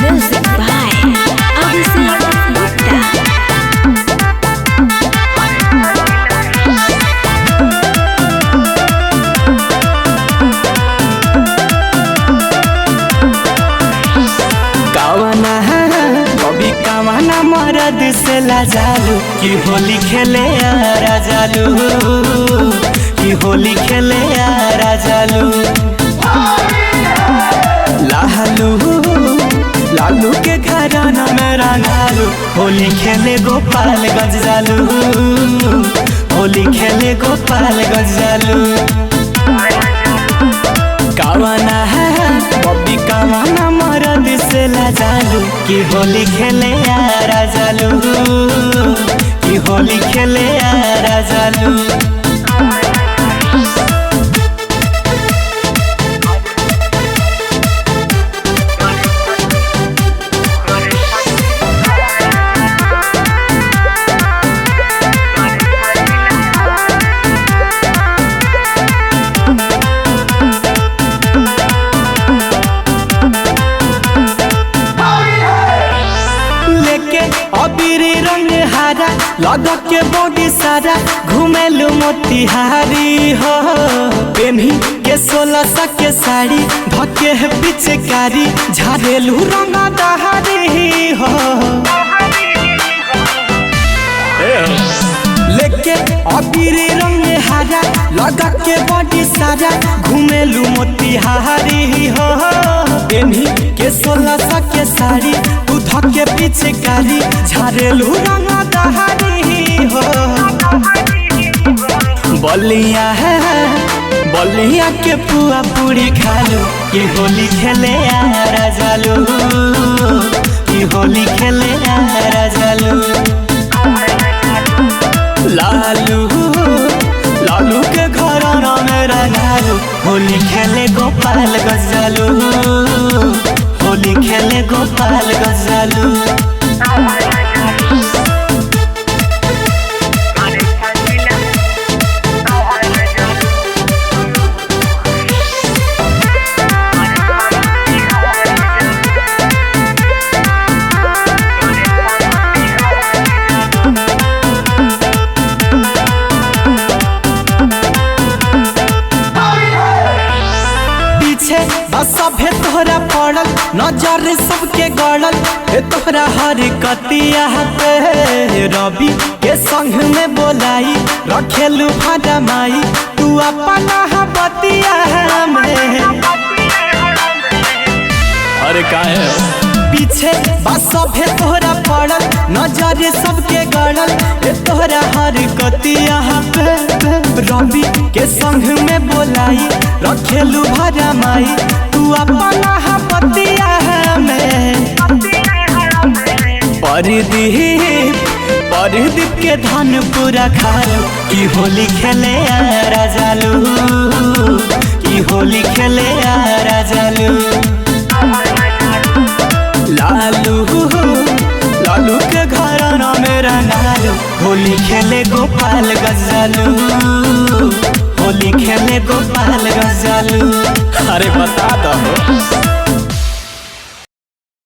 Music by Abhishek Gupta. कावना कभी कावना मरद से लाजालू कि होली खेले राजालू कि होली खेले राजालू लालू लालू के घराना में रंगालू होली खेले गोपालगंज जालू होली खेले गोपालगंज जालू कावना है बब्बी कावना मरद से लाजालू कि होली खेले राजालू कि होली खेले राजालू अबीरी रंग हारा लग के बॉडी सारा घुमेलू मोतिहारी हो पेन्ही के 1600 के साड़ी धके है पिचकारी झारेलू रंग दहारी हो लेके अबीरी रंग हारा लग के बॉडी सारा घुमेलू मोतिहारी हो पेन्ही के 1600 के साड़ी तू धके पिचकारी झारेलू रंग दहारी हो बलिया है बलिया के पुआ पूरी खालू कि होली खेले राजालू कि होली खेले राजालू लालू लालू के घराना में रंगालू होली खेले गोपालगंज जालू होली खेले गोपालगंज जालू सभे तोहरा पड़ल नजर सबके गड़ल तोहरा हर कतिया पे रवि के संग में बोलाई रखेलू भाड़ा माई तू अपना बतिया में अरे काहे पीछे बस सभे तोहरा पड़ल नजर सबके गड़ल तोहरा हर कतिया पे रवि के संग में बोलाई रखेलू भाड़ा माई तू अपना बतिया में परदीप के धन पूरा खालू कि होली खेले राजालू कि होली खेले राजालू लालू लालू के घराना में रंगालू होली खेले गोपालगंज जालू होली खेले गोपालगंज जालू अरे बता दो